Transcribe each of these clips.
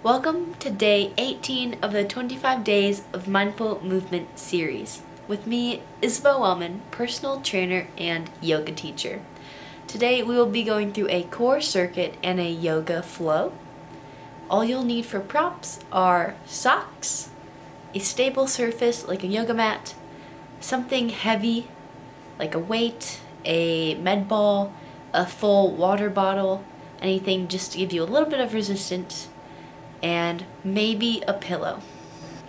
Welcome to day 18 of the 25 Days of Mindful Movement series with me, Isabel Wellman, personal trainer and yoga teacher. Today we will be going through a core circuit and a yoga flow. All you'll need for props are socks, a stable surface like a yoga mat, something heavy like a weight, a med ball, a full water bottle, anything just to give you a little bit of resistance, and maybe a pillow.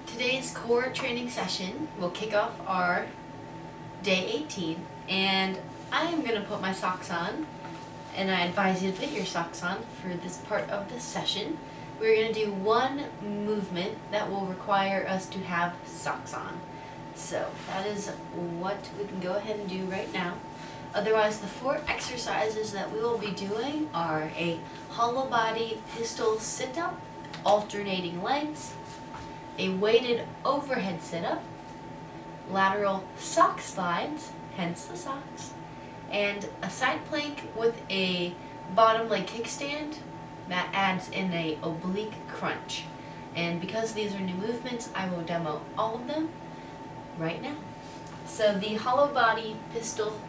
Today's core training session will kick off our day 18, and I am going to put my socks on, and I advise you to put your socks on for this part of the session. We're going to do one movement that will require us to have socks on. So that is what we can go ahead and do right now. Otherwise, the 4 exercises that we will be doing are a hollow body pistol sit-up, alternating legs, a weighted overhead sit-up, lateral sock slides, hence the socks, and a side plank with a bottom leg kickstand that adds in a oblique crunch. And because these are new movements, I will demo all of them right now. So the hollow body pistol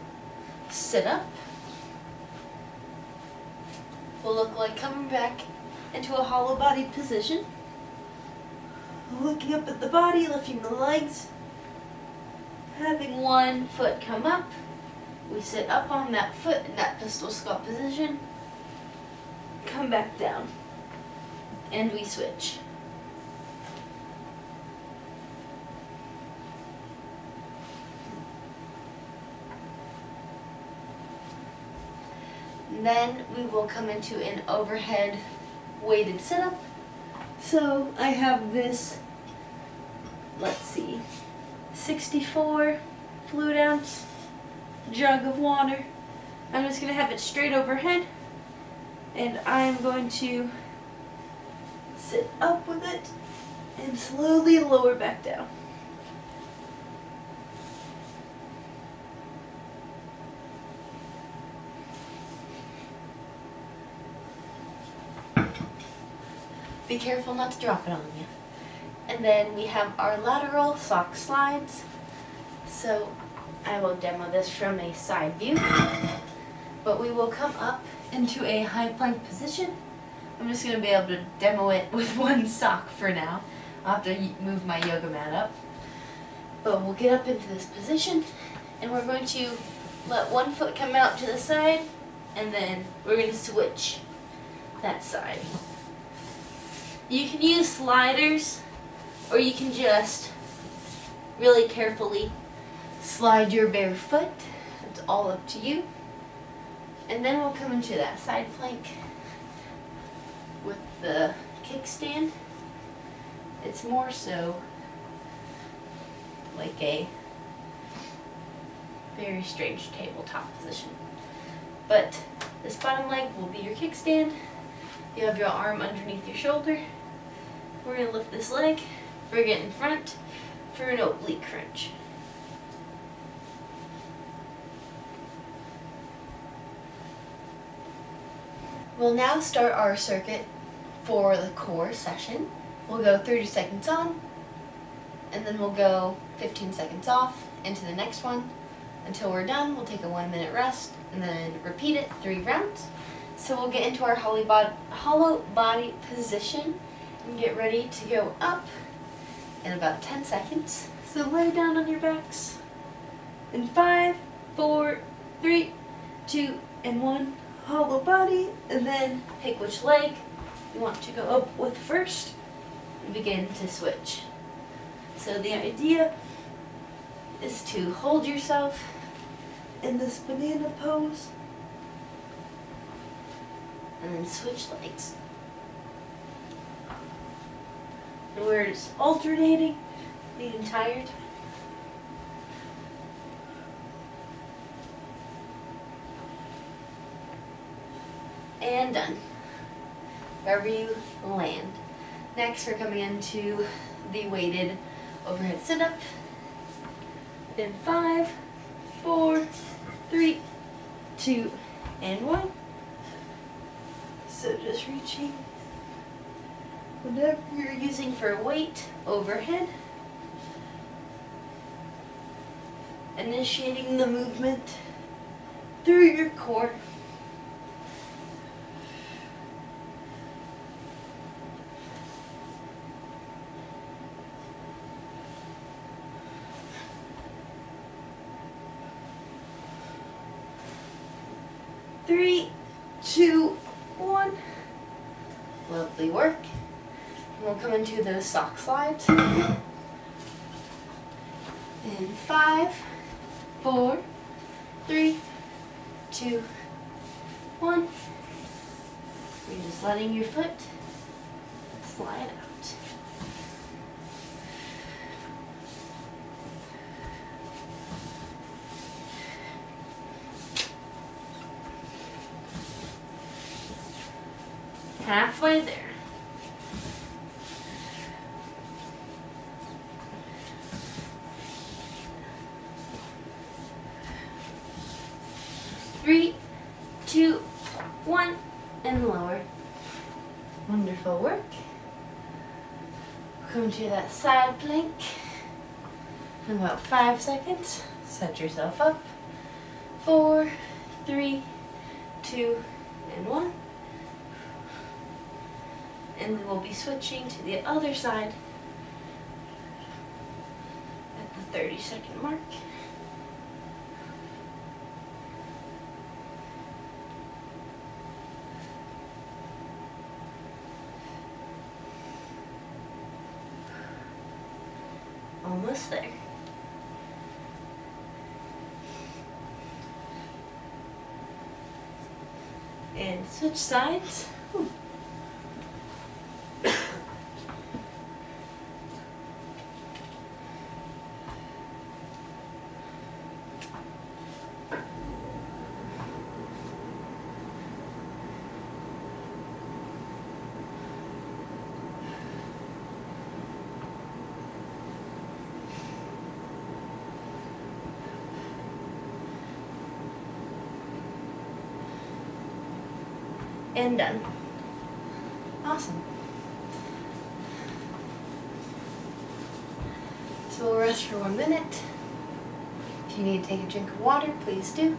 sit-up will look like coming back into a hollow body position, looking up at the body, lifting the legs, having one foot come up. We sit up on that foot in that pistol squat position, come back down, and we switch. Then we will come into an overhead weighted sit-up. So I have this, let's see, 64 fluid ounce jug of water. I'm just going to have it straight overhead, and I'm going to sit up with it and slowly lower back down. Be careful not to drop it on you. And then we have our lateral sock slides. So I will demo this from a side view. But we will come up into a high plank position. I'm just going to be able to demo it with one sock for now. I'll have to move my yoga mat up. But we'll get up into this position, and we're going to let one foot come out to the side, and then we're going to switch that side. You can use sliders, or you can just really carefully slide your bare foot. It's all up to you. And then we'll come into that side plank with the kickstand. It's more so like a very strange tabletop position. But this bottom leg will be your kickstand. You have your arm underneath your shoulder. We're going to lift this leg, bring it in front for an oblique crunch. We'll now start our circuit for the core session. We'll go 30 seconds on, and then we'll go 15 seconds off into the next one. Until we're done, we'll take a 1-minute rest, and then repeat it 3 rounds. So we'll get into our hollow body position and get ready to go up in about 10 seconds. So lay down on your backs in 5, 4, 3, 2, and 1. Hollow body, and then pick which leg you want to go up with first and begin to switch. So the idea is to hold yourself in this banana pose and then switch legs. And we're just alternating the entire time. And done. Wherever you land. Next, we're coming into the weighted overhead sit-up. In 5, 4, 3, 2, and 1. So just reaching Whatever you're using for weight overhead. Initiating the movement through your core. Three, two, one. Lovely work. And we'll come into those sock slides. In 5, 4, 3, 2, 1. You're just letting your foot slide out. Halfway there. Three, two, one, and lower. Wonderful work. Come to that side plank. In about 5 seconds. Set yourself up. 4, 3, 2, and 1. And we will be switching to the other side at the 30-second mark. Almost there. And switch sides. Whew. And done. Awesome. So we'll rest for 1 minute. If you need to take a drink of water, please do.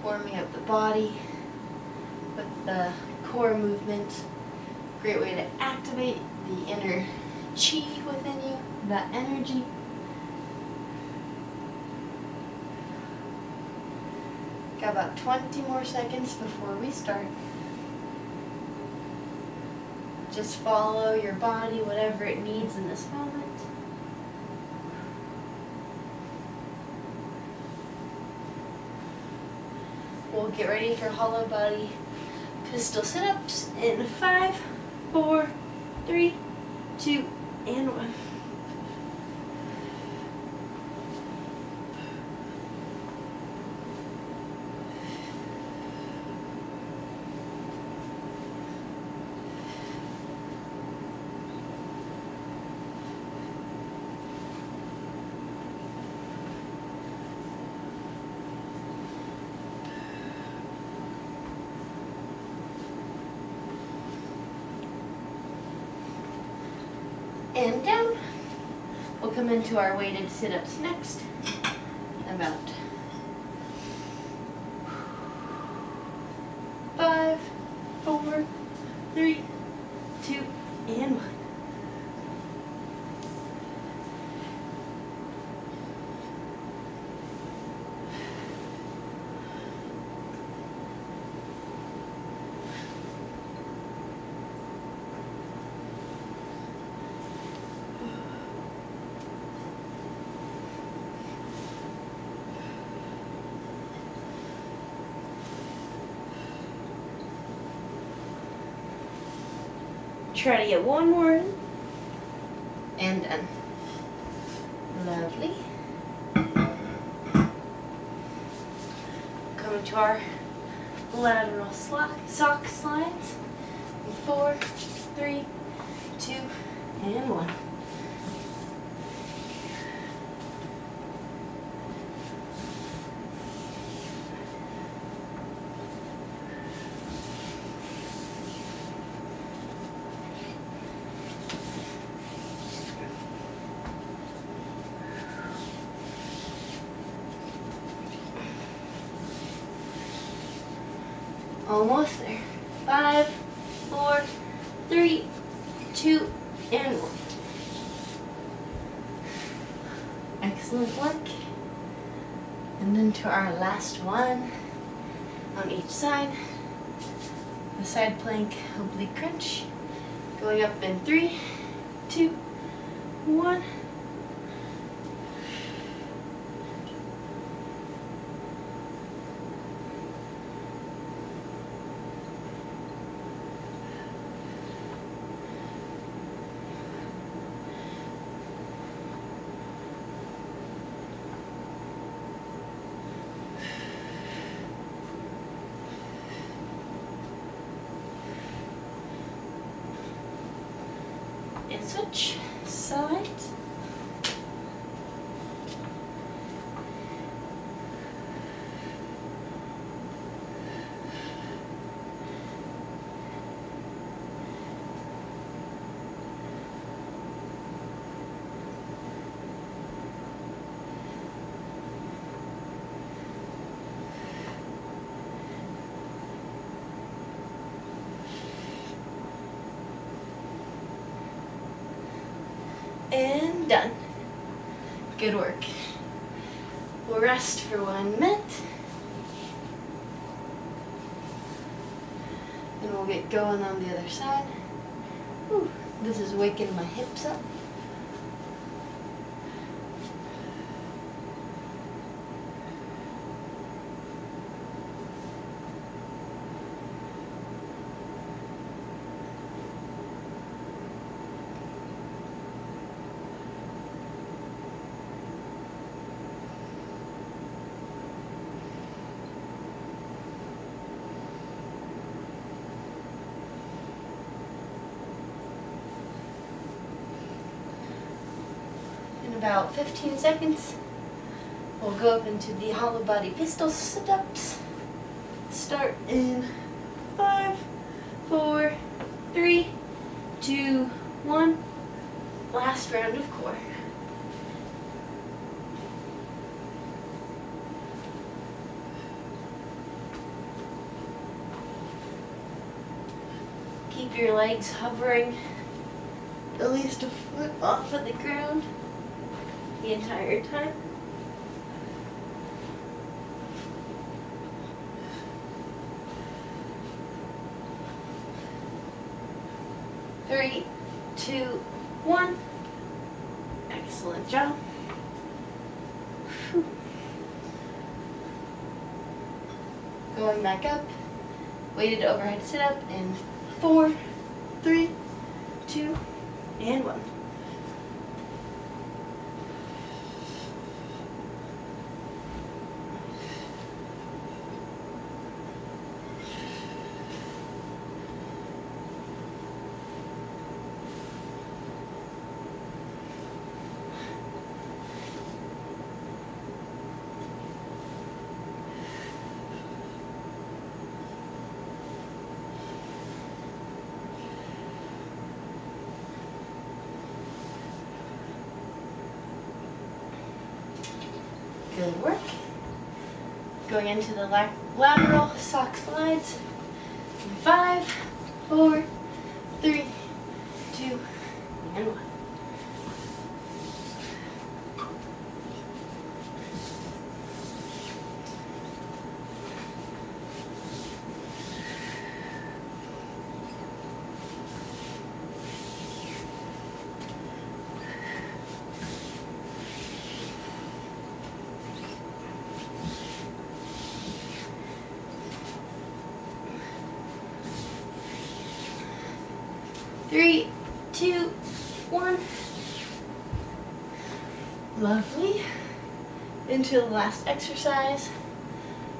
Warming up the body with the core movement. Great way to activate the inner chi within you, that energy. Got about 20 more seconds before we start. Just follow your body, whatever it needs in this moment. We'll get ready for hollow body pistol sit-ups in 5, 4, 3, 2, and 1. And down. We'll come into our weighted sit-ups next. About 5, 4, 3, 2, and 1. Try to get one more in. And done. Lovely. Come to our lateral sock slides. 4, 3, 2, and 1. Almost there. 5, 4, 3, 2, and 1. Excellent work. And then to our last one on each side. The side plank oblique crunch. Going up in 3, 2, 1. And switch sides. And done. Good work. We'll rest for 1 minute. Then we'll get going on the other side. Whew, this is waking my hips up. About 15 seconds, we'll go up into the hollow body pistol sit-ups. Start in 5, 4, 3, 2, 1. Last round of core. Keep your legs hovering at least a foot off of the ground the entire time. Three, 2, 1. Excellent job. Whew. Going back up. Weighted overhead sit up in 4, 3, 2, and 1. Good work. Going into the lateral sock slides. 5, 4, 3, 2, and 1. Three, 2, 1. Lovely. Into the last exercise.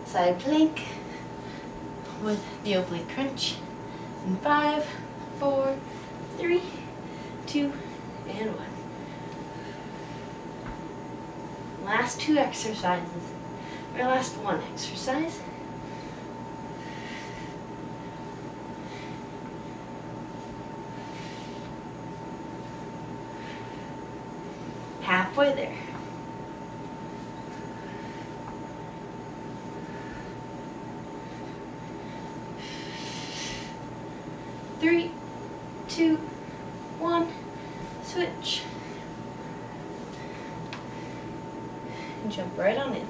Side plank with the oblique crunch. In 5, 4, 3, 2, and 1. Last 2 exercises. Or last 1 exercise. Halfway there. can jump right on in.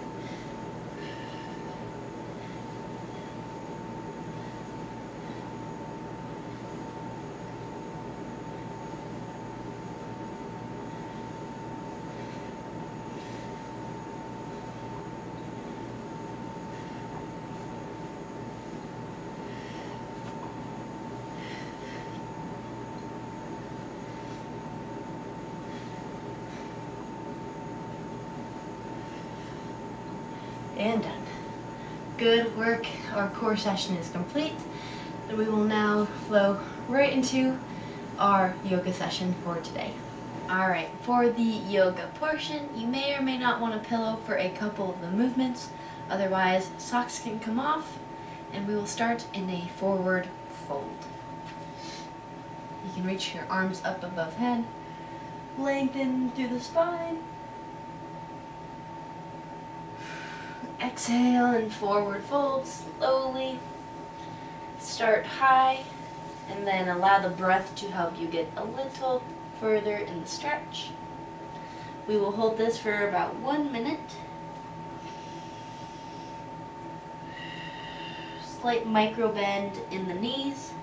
And done. Good work. Our core session is complete. And we will now flow right into our yoga session for today. Alright, for the yoga portion, you may or may not want a pillow for a couple of the movements. Otherwise, socks can come off, and we will start in a forward fold. You can reach your arms up above head, lengthen through the spine. Exhale and forward fold slowly. Start high and then allow the breath to help you get a little further in the stretch. We will hold this for about 1 minute. Slight micro bend in the knees.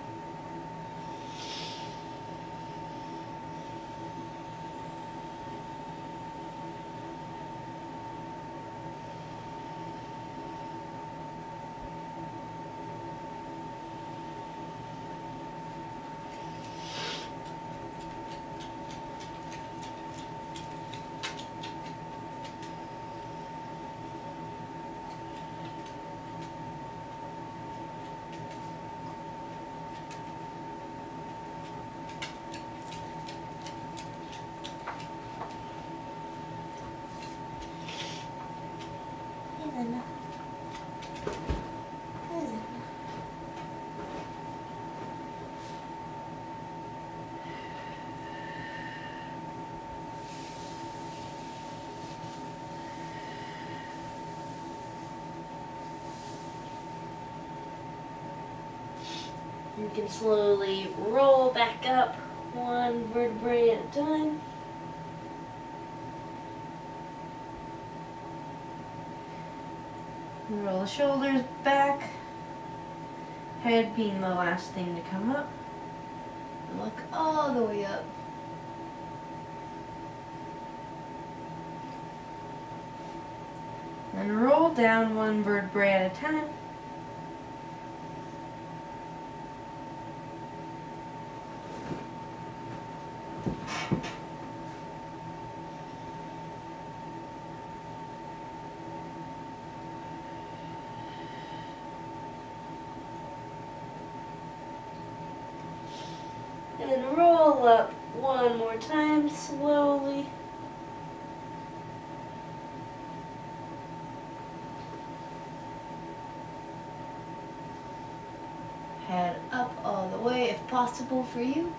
You can slowly roll back up, one vertebrae at a time. Roll the shoulders back, head being the last thing to come up. And look all the way up. Then roll down one vertebrae at a time. And then roll up one more time, slowly. Head up all the way if possible for you.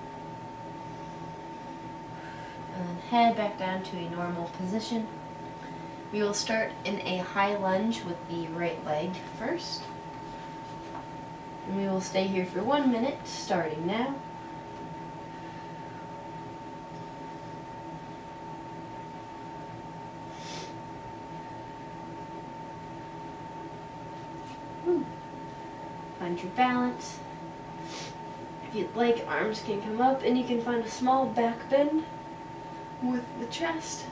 And then head back down to a normal position. We will start in a high lunge with the right leg first. And we will stay here for 1 minute, starting now. Find your balance. If you'd like, arms can come up and you can find a small back bend with the chest.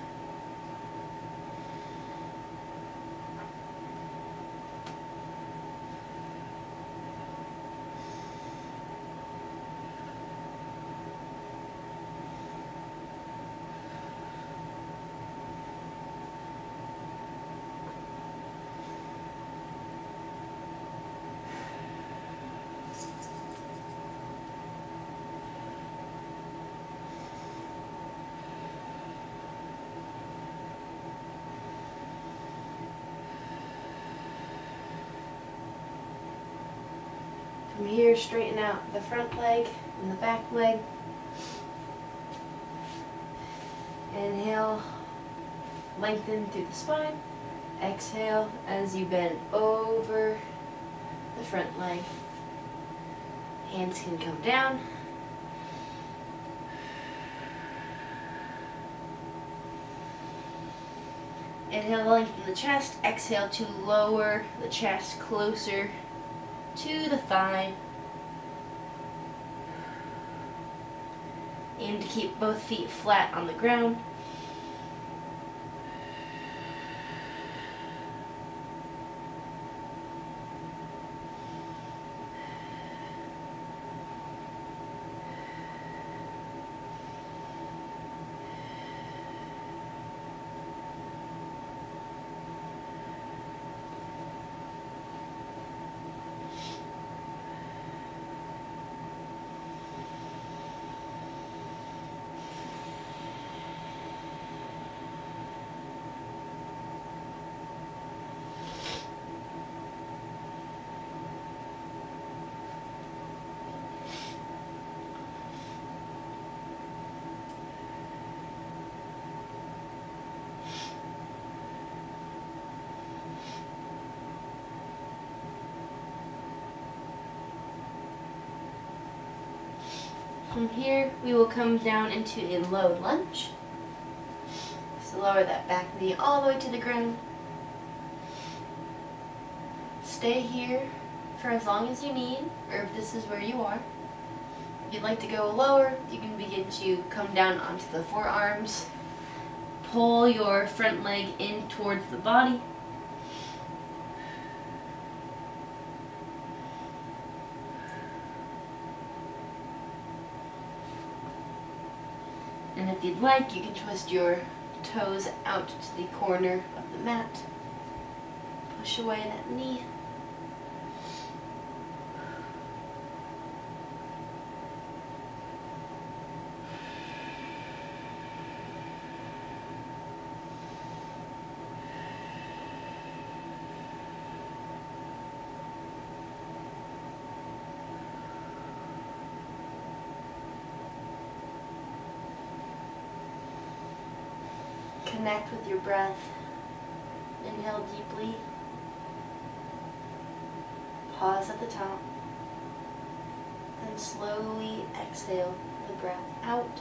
From here, straighten out the front leg and the back leg. Inhale, lengthen through the spine. Exhale as you bend over the front leg. Hands can come down. Inhale to lengthen the chest. Exhale to lower the chest closer to the thigh. Aim to keep both feet flat on the ground. From here, we will come down into a low lunge. So lower that back knee all the way to the ground. Stay here for as long as you need, or if this is where you are. If you'd like to go lower, you can begin to come down onto the forearms. Pull your front leg in towards the body. And if you'd like, you can twist your toes out to the corner of the mat. Push away that knee. Connect with your breath. Inhale deeply. Pause at the top. And slowly exhale the breath out.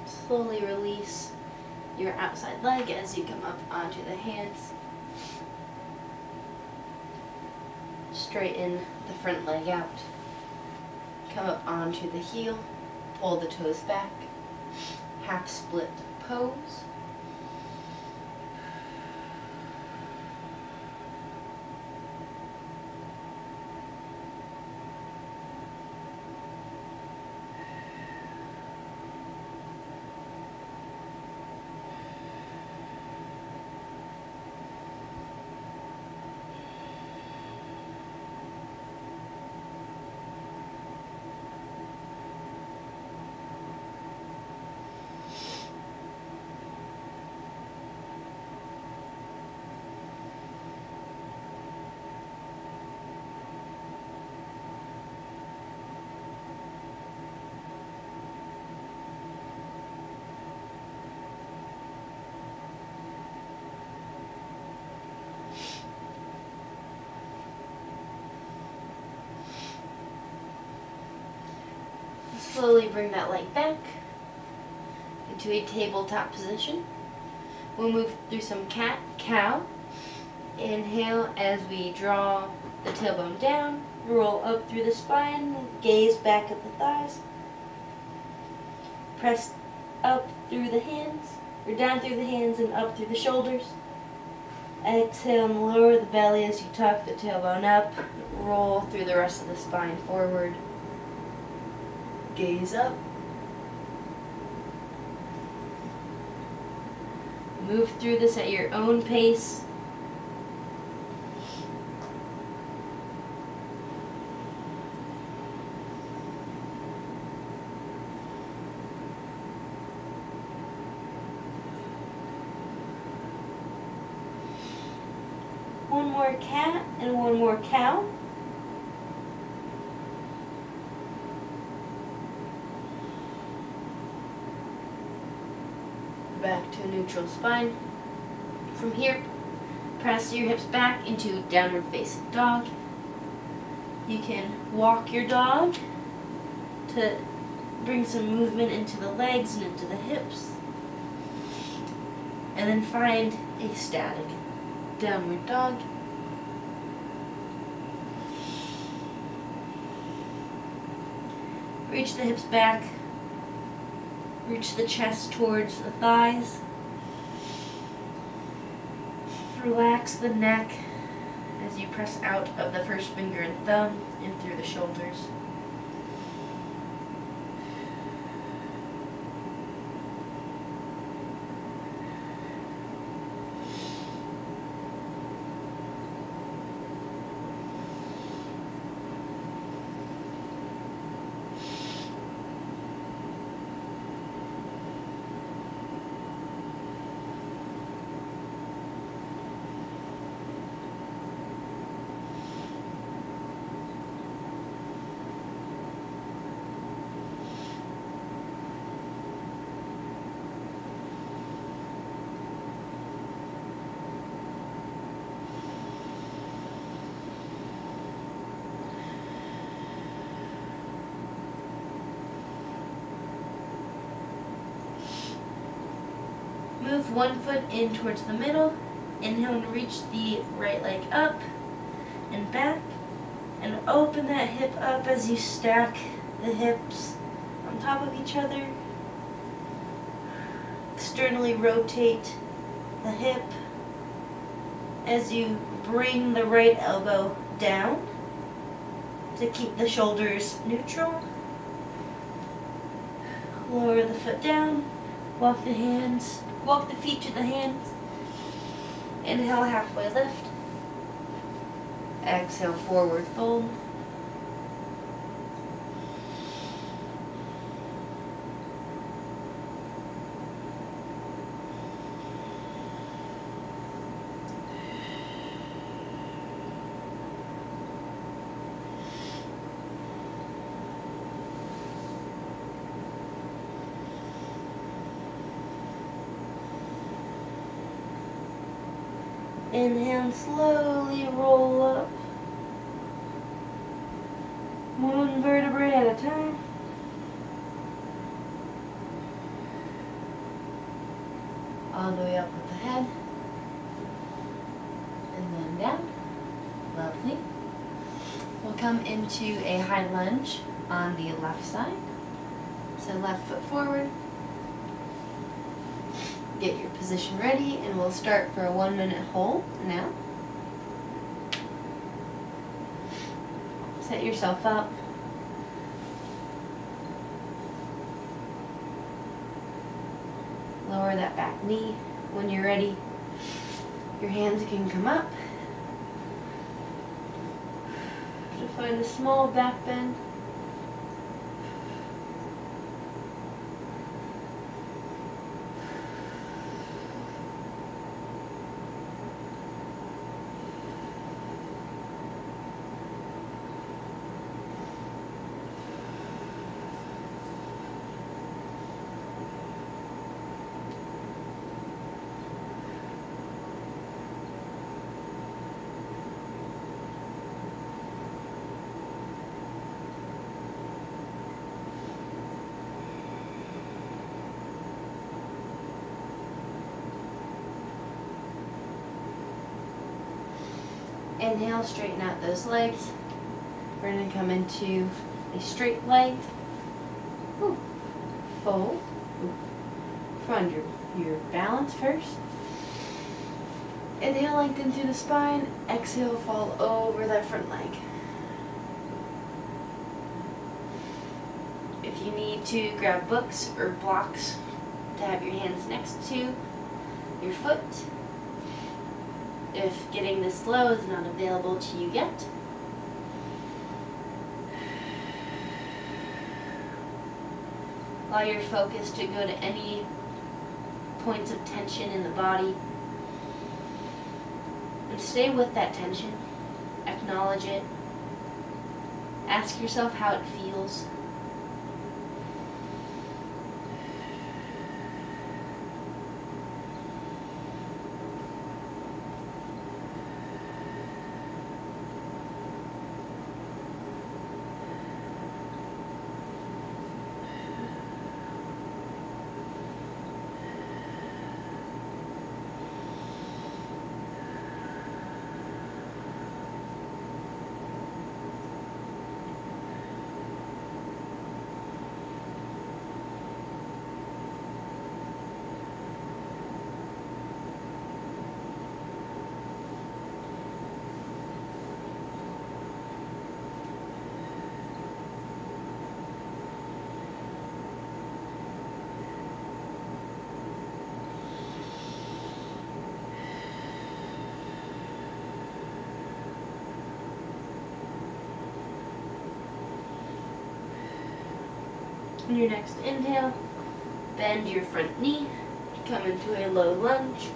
Slowly release your outside leg as you come up onto the hands. Straighten the front leg out. Come up onto the heel, pull the toes back, half split pose. Slowly bring that leg back into a tabletop position. We'll move through some cat-cow. Inhale as we draw the tailbone down, roll up through the spine, gaze back at the thighs. Press up through the hands, or down through the hands and up through the shoulders. Exhale and lower the belly as you tuck the tailbone up, roll through the rest of the spine forward. Gaze up. Move through this at your own pace. One more cat and one more cow. Back to a neutral spine. From here, press your hips back into downward facing dog. You can walk your dog to Bring some movement into the legs and into the hips. And then find a static downward dog. Reach the hips back. Reach the chest towards the thighs. Relax the neck as you press out of the first finger and thumb and through the shoulders. Move one foot in towards the middle. Inhale and reach the right leg up and back. And open that hip up as you stack the hips on top of each other. Externally rotate the hip as you bring the right elbow down to keep the shoulders neutral. Lower the foot down. Walk the feet to the hands. Inhale, halfway lift. Exhale, forward fold. Inhale and slowly roll up. One vertebrae at a time. All the way up with the head. And then down. Lovely. We'll come into a high lunge on the left side. So left foot forward. Get your position ready, and we'll start for a 1 minute hold now. Set yourself up. Lower that back knee. When you're ready, your hands can come up. So find a small back bend. Inhale, straighten out those legs. We're going to come into a straight leg. Ooh. Fold. Ooh. Find your balance first. Inhale, lengthen through the spine. Exhale, fall over that front leg. If you need to, grab books or blocks to have your hands next to your foot. If getting this slow is not available to you yet. Allow your focus to go to any points of tension in the body. And stay with that tension. Acknowledge it. Ask yourself how it feels. On your next inhale, bend your front knee, come into a low lunge.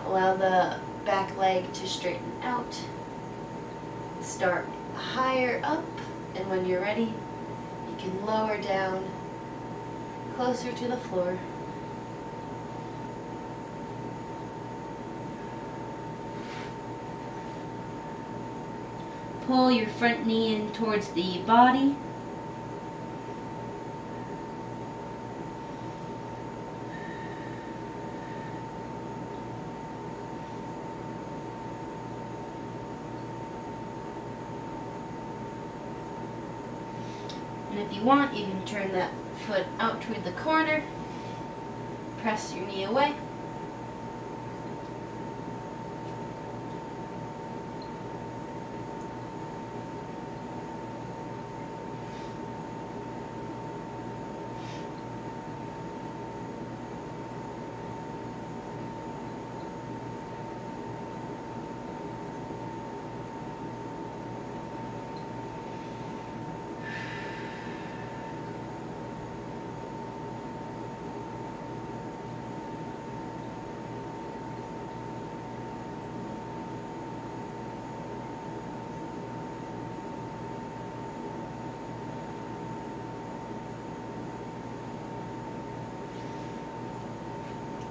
Allow the back leg to straighten out. Start higher up, and when you're ready, you can lower down closer to the floor. Pull your front knee in towards the body. And if you want, you can turn that foot out toward the corner. Press your knee away.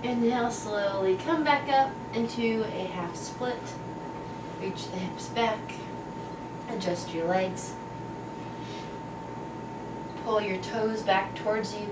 Inhale, slowly come back up into a half split. Reach the hips back. Adjust your legs. Pull your toes back towards you.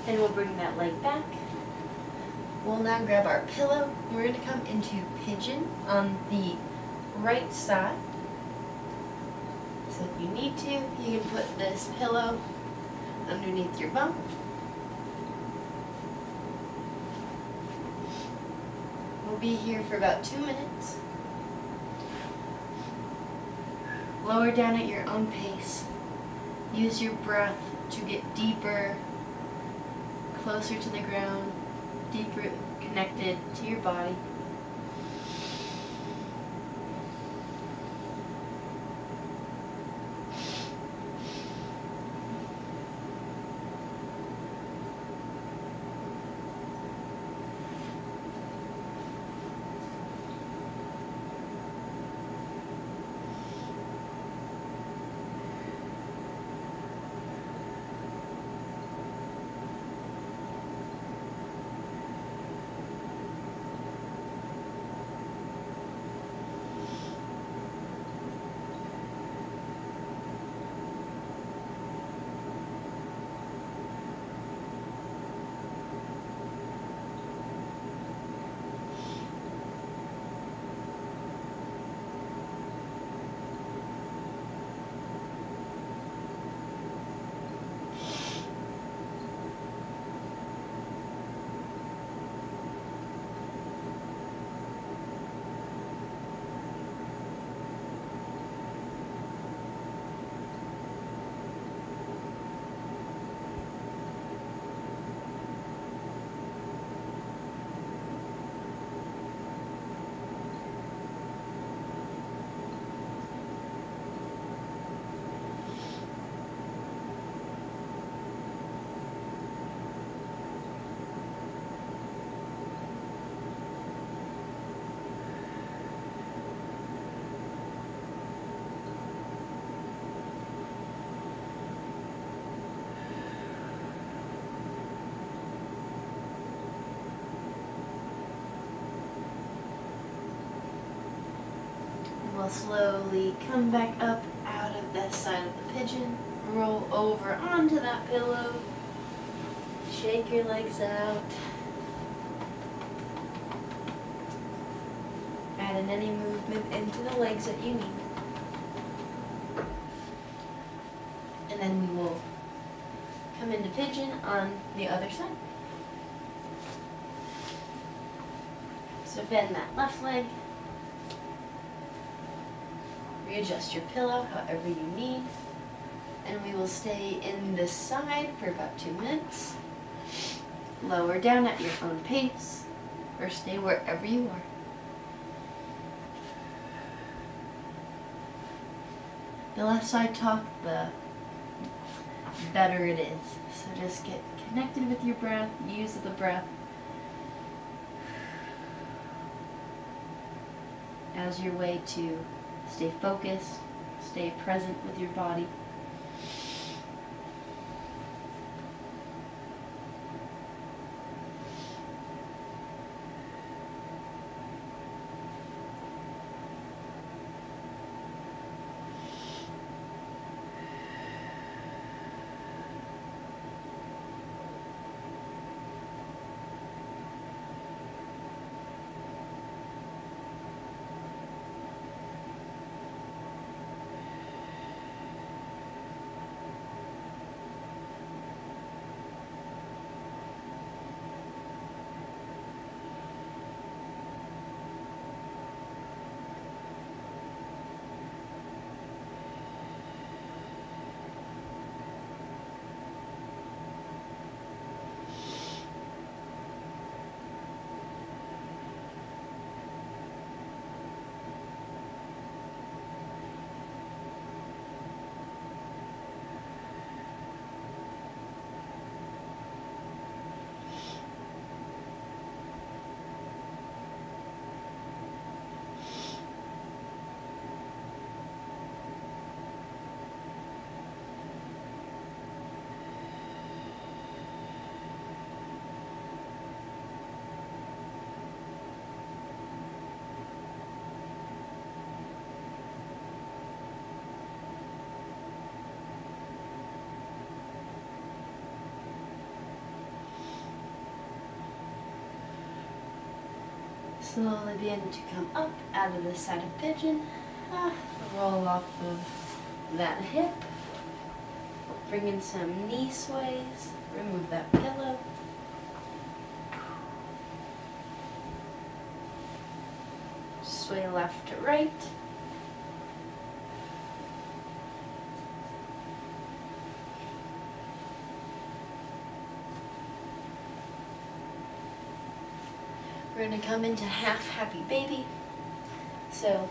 And we'll bring that leg back. We'll now grab our pillow. We're going to come into pigeon on the right side. So if you need to, you can put this pillow underneath your bum. We'll be here for about 2 minutes. Lower down at your own pace. Use your breath to get deeper, closer to the ground, deeper connected to your body. we'll slowly come back up out of the side of the pigeon, roll over onto that pillow, shake your legs out, add in any movement into the legs that you need. And then we will come into pigeon on the other side. So bend that left leg, readjust your pillow however you need, and we will stay in this side for about 2 minutes. Lower down at your own pace, or stay wherever you are. The less I talk, the better it is. So just get connected with your breath, use the breath as your way to stay focused, stay present with your body. Slowly begin to come up out of the side of pigeon. Roll off of that hip. Bring in some knee sways. Remove that pillow. Sway left to right. We're going to come into half happy baby. So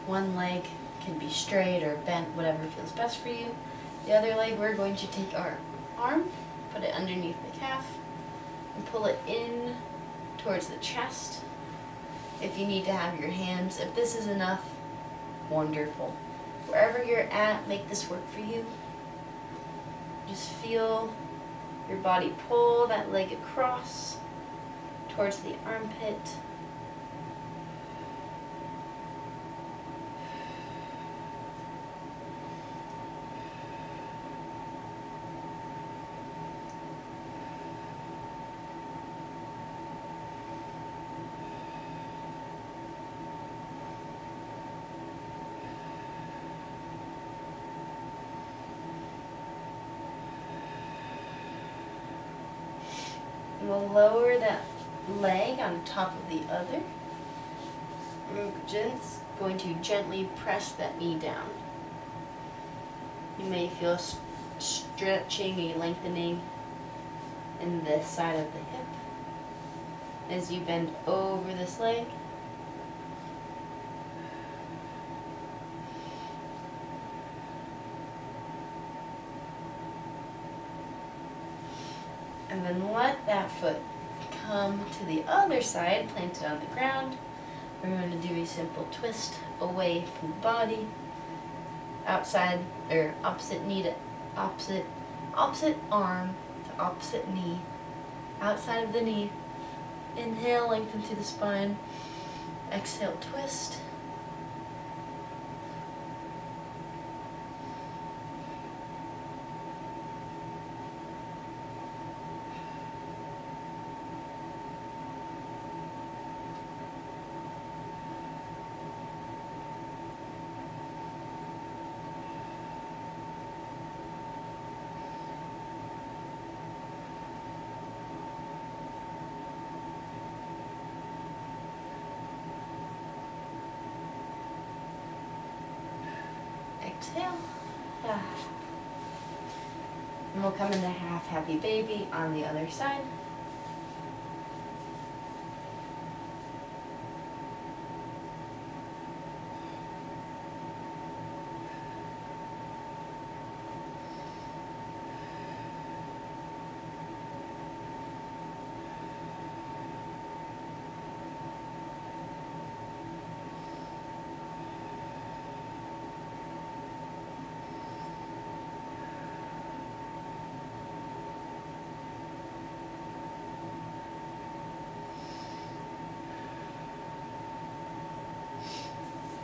one leg can be straight or bent, whatever feels best for you. The other leg, we're going to take our arm, put it underneath the calf, and pull it in towards the chest. If you need to have your hands, if this is enough, wonderful. Wherever you're at, make this work for you. Just feel your body pull that leg across towards the armpit. We'll lower that leg on top of the other. We're just going to gently press that knee down. You may feel stretching, a lengthening in the side of the hip as you bend over this leg. And then let that foot come to the other side, plant it on the ground. We're going to do a simple twist away from the body, outside or opposite knee to opposite arm to opposite knee, outside of the knee. Inhale, lengthen through the spine. Exhale, twist. Exhale. And we'll come into half happy baby on the other side.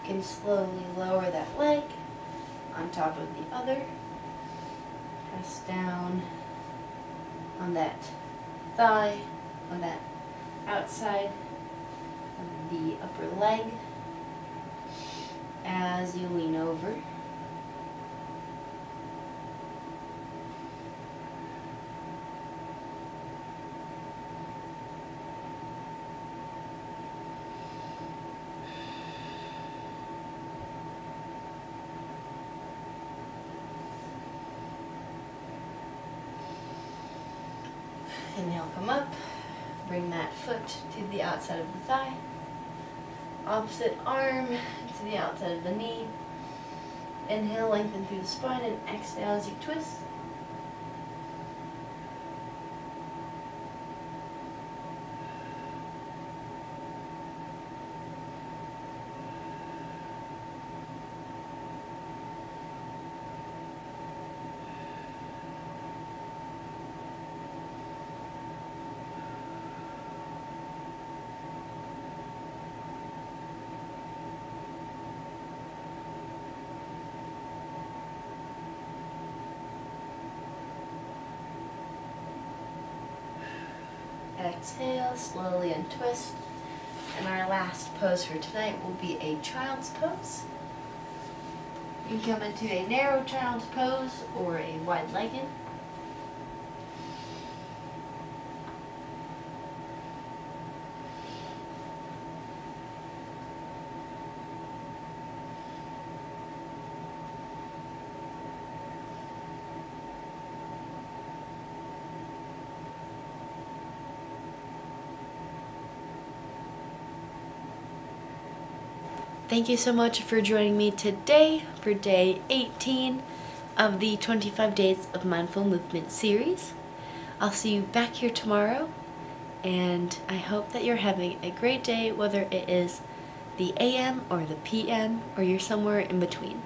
You can slowly lower that leg on top of the other. Press down on that thigh, on that outside of the upper leg as you lean over. Inhale, come up, bring that foot to the outside of the thigh, opposite arm to the outside of the knee. Inhale, lengthen through the spine, and exhale as you twist. Exhale, slowly untwist. And our last pose for tonight will be a child's pose. You can come into a narrow child's pose or a wide-legged. Thank you so much for joining me today for day 18 of the 25 Days of Mindful Movement series. I'll see you back here tomorrow, and I hope that you're having a great day, whether it is the AM or the PM or you're somewhere in between.